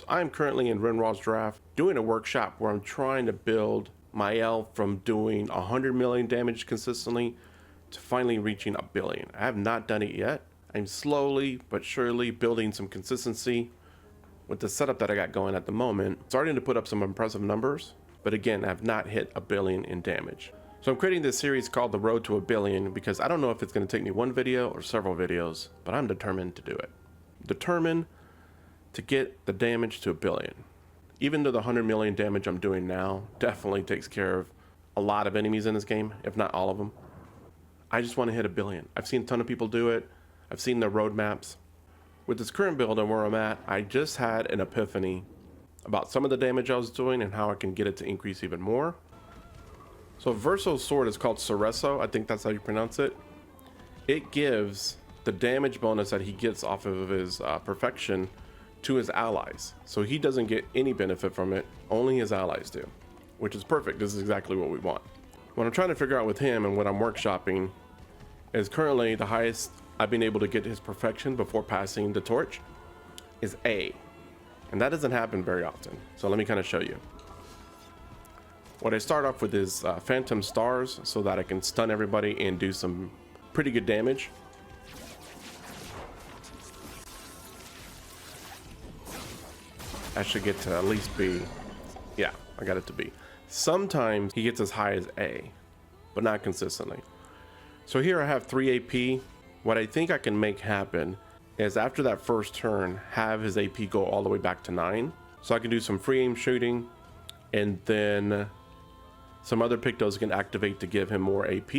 So I'm currently in Renraw's draft doing a workshop where I'm trying to build my elf from doing 100 million damage consistently to finally reaching a billion. I have not done it yet. I'm slowly but surely building some consistency with the setup that I got going at the moment, starting to put up some impressive numbers, but again, I have not hit a billion in damage. So I'm creating this series called The Road to a Billion because I don't know if it's going to take me one video or several videos, but I'm determined to do it. Determined to get the damage to a billion. Even though the 100 million damage I'm doing now definitely takes care of a lot of enemies in this game, if not all of them, I just want to hit a billion. I've seen a ton of people do it. I've seen their roadmaps. With this current build and where I'm at, I just had an epiphany about some of the damage I was doing and how I can get it to increase even more. So Verso's sword is called Verso, I think that's how you pronounce it. It gives the damage bonus that he gets off of his perfection to his allies. So he doesn't get any benefit from it, only his allies do, which is perfect. This is exactly what we want. What I'm trying to figure out with him and what I'm workshopping is currently the highest I've been able to get his perfection before passing the torch is A. And that doesn't happen very often. So let me kind of show you. What I start off with is Phantom Stars so that I can stun everybody and do some pretty good damage. I should get to at least B. Yeah, I got it to B. Sometimes he gets as high as A, but not consistently. So here I have 3 AP. What I think I can make happen is after that first turn, have his AP go all the way back to 9. So I can do some free aim shooting, and then some other Pictos can activate to give him more AP,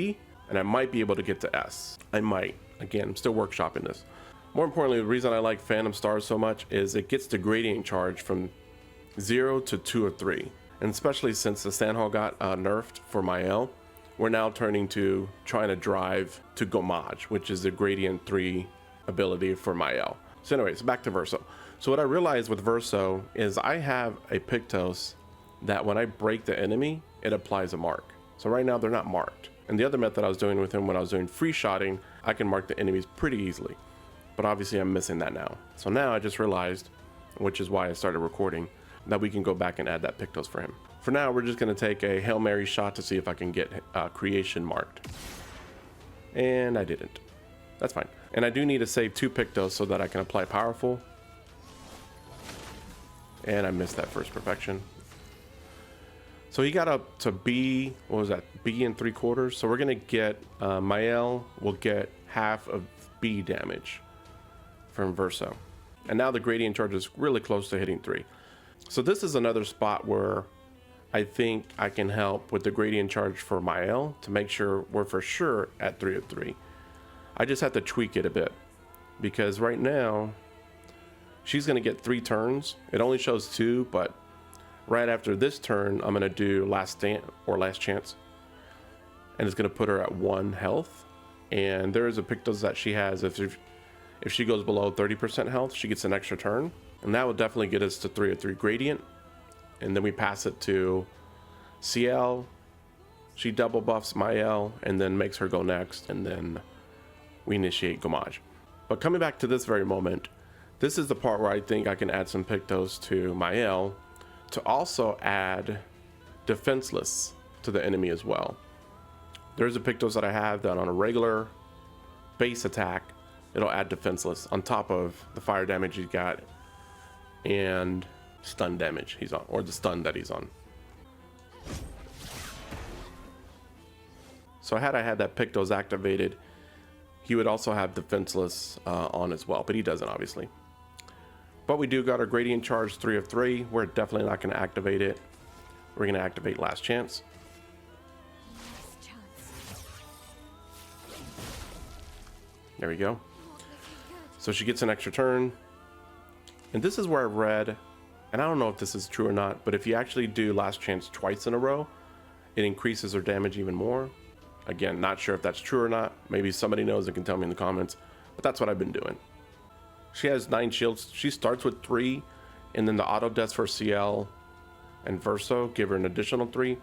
and I might be able to get to S. I might. Again, I'm still workshopping this. More importantly, the reason I like Phantom Stars so much is it gets the gradient charge from 0 to 2 or 3. And especially since the Sandhall got nerfed for Mael, we're now turning to trying to drive to Gomage, which is the gradient 3 ability for Mael. So anyways, back to Verso. So what I realized with Verso is I have a Pictos that when I break the enemy, it applies a mark. So right now they're not marked. And the other method I was doing with him when I was doing free shotting, I can mark the enemies pretty easily. But obviously I'm missing that now. So now I just realized, which is why I started recording, that we can go back and add that Pictos for him. For now, we're just going to take a Hail Mary shot to see if I can get creation marked. And I didn't. That's fine. And I do need to save 2 Pictos so that I can apply powerful. And I missed that first perfection. So he got up to B, what was that? B and 3/4. So we're going to get, Mael will get half of B damage from Verso. And now the gradient charge is really close to hitting 3. So this is another spot where I think I can help with the gradient charge for Mael to make sure we're for sure at 3 of 3. I just have to tweak it a bit because right now she's going to get 3 turns. It only shows 2, but right after this turn, I'm going to do last stand or last chance. And it's going to put her at 1 health. And there is a Pictos that she has. If she goes below 30% health, she gets an extra turn. And that will definitely get us to 3 of 3 gradient. And then we pass it to CL. She double buffs Mael and then makes her go next. And then we initiate Gomage. But coming back to this very moment, this is the part where I think I can add some Pictos to Mael to also add defenseless to the enemy as well. There's a Pictos that I have that on a regular base attack, it'll add defenseless on top of the fire damage he's got and stun damage he's on, or the stun that he's on. So had I had that Pictos activated, he would also have defenseless on as well, but he doesn't obviously. But we do got our gradient charge 3 of 3. We're definitely not going to activate it. We're going to activate last chance. There we go. So she gets an extra turn. And this is where I read, and I don't know if this is true or not, but if you actually do last chance twice in a row, it increases her damage even more. Again, not sure if that's true or not. Maybe somebody knows and can tell me in the comments, but that's what I've been doing. She has 9 shields. She starts with 3, and then the auto deaths for CL and Verso give her an additional 3.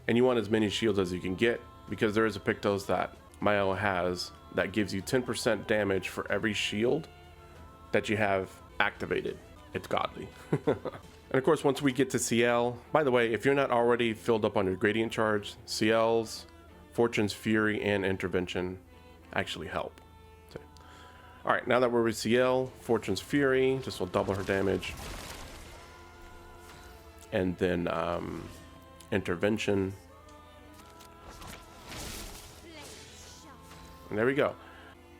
And you want as many shields as you can get, because there is a Pictos that Mael has that gives you 10% damage for every shield that you have activated. it's godly. And of course, once we get to CL, by the way, if you're not already filled up on your gradient charge, CLs, Fortune's Fury, and Intervention actually help. So, all right, now that we're with CL, Fortune's Fury, this will double her damage. And then Intervention. And there we go.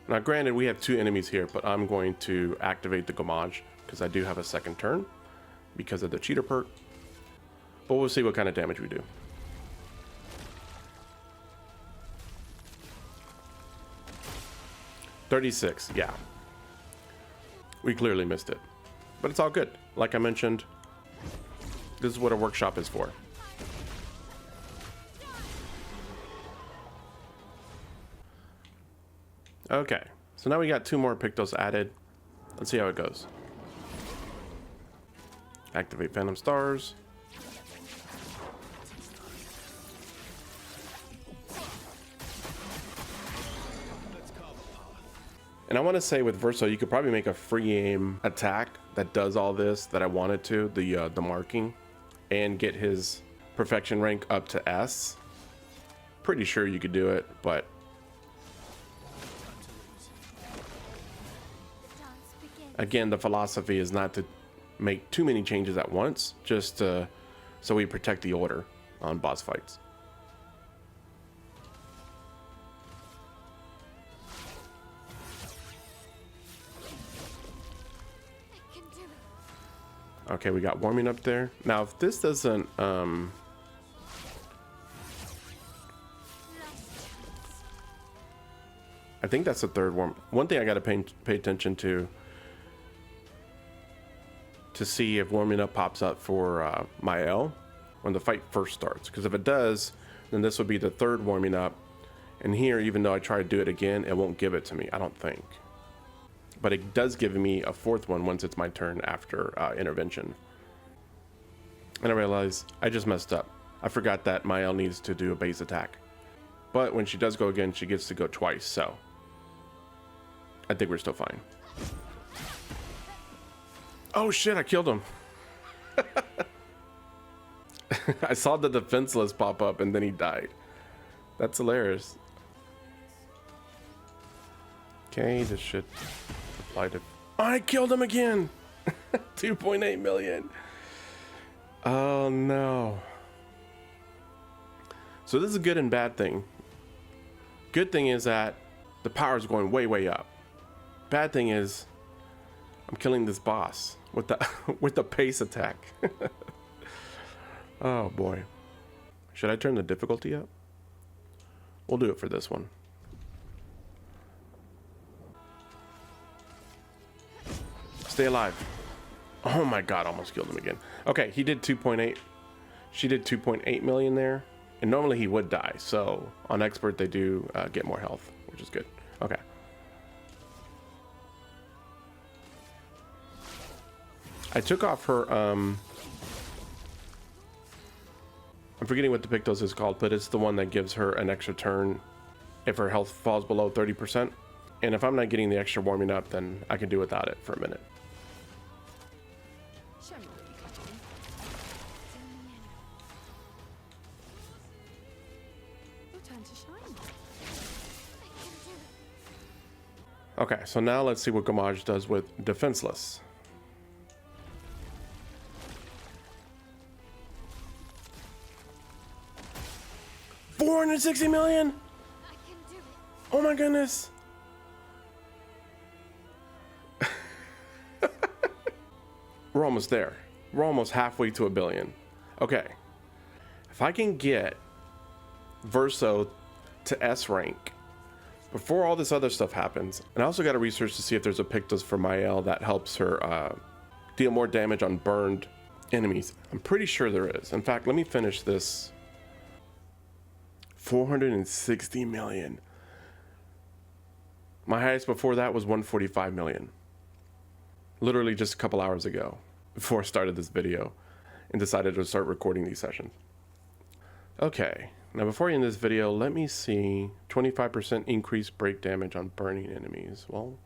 Now granted, we have 2 enemies here, but I'm going to activate the Gommage because I do have a second turn because of the cheater perk. But we'll see what kind of damage we do. $36, yeah. We clearly missed it. But it's all good. Like I mentioned, this is what a workshop is for. Okay, so now we got 2 more Pictos added. Let's see how it goes. Activate Phantom Stars. And I want to say with Verso, you could probably make a free aim attack that does all this that I wanted to, the marking, and get his perfection rank up to S. Pretty sure you could do it, but again, the philosophy is not to make too many changes at once, just so we protect the order on boss fights. Okay, we got warming up there. Now, if this doesn't, I think that's the third warm. One thing I got to pay attention to see if warming up pops up for Mael when the fight first starts. Because if it does, then this would be the third warming up. And here, even though I try to do it again, it won't give it to me, I don't think. But it does give me a 4th one once it's my turn after intervention. And I realize I just messed up. I forgot that Mael needs to do a base attack. But when she does go again, she gets to go twice, so I think we're still fine. Oh shit, I killed him. I saw the defenseless pop up and then he died. That's hilarious. Okay, this should apply to... I killed him again! 2.8 million. Oh no. So this is a good and bad thing. Good thing is that the power is going way up. Bad thing is I'm killing this boss with the with the pace attack. Oh boy. Should I turn the difficulty up? We'll do it for this one. Stay alive. Oh my god, almost killed him again. Okay, he did 2.8. She did 2.8 million there. And normally he would die. So on expert they do get more health, which is good. Okay. I took off her, I'm forgetting what the Pictos is called, but it's the one that gives her an extra turn if her health falls below 30%. And if I'm not getting the extra warming up, then I can do without it for a minute. Okay, so now let's see what Gommage does with defenseless. $460 million? Oh my goodness. We're almost there. We're almost halfway to $1 billion. Okay. If I can get Verso to S rank before all this other stuff happens, and I also got to research to see if there's a Pictos for Mael that helps her deal more damage on burned enemies. I'm pretty sure there is. In fact, let me finish this. 460 million. My highest before that was 145 million. Literally just a couple hours ago, before I started this video and decided to start recording these sessions. Okay, now before I end this video, let me see. 25% increased break damage on burning enemies. Well,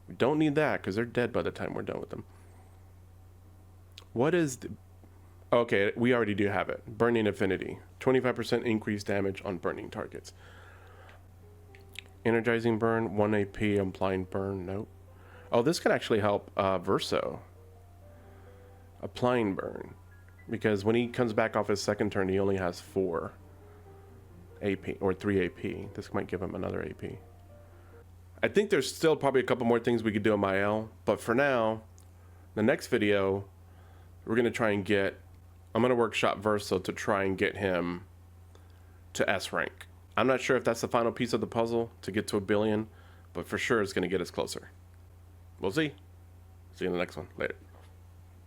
we don't need that because they're dead by the time we're done with them. What is the... Okay, we already do have it. Burning Affinity. 25% increased damage on burning targets. Energizing Burn, 1 AP, Applying Burn, nope. Oh, this could actually help Verso. Applying Burn. Because when he comes back off his second turn, he only has 4 AP, or 3 AP. This might give him another AP. I think there's still probably a couple more things we could do on Mael, but for now, the next video, we're going to try and get... I'm going to workshop Verso to try and get him to S rank. I'm not sure if that's the final piece of the puzzle to get to 1 billion, but for sure it's going to get us closer. We'll see. See you in the next one. Later.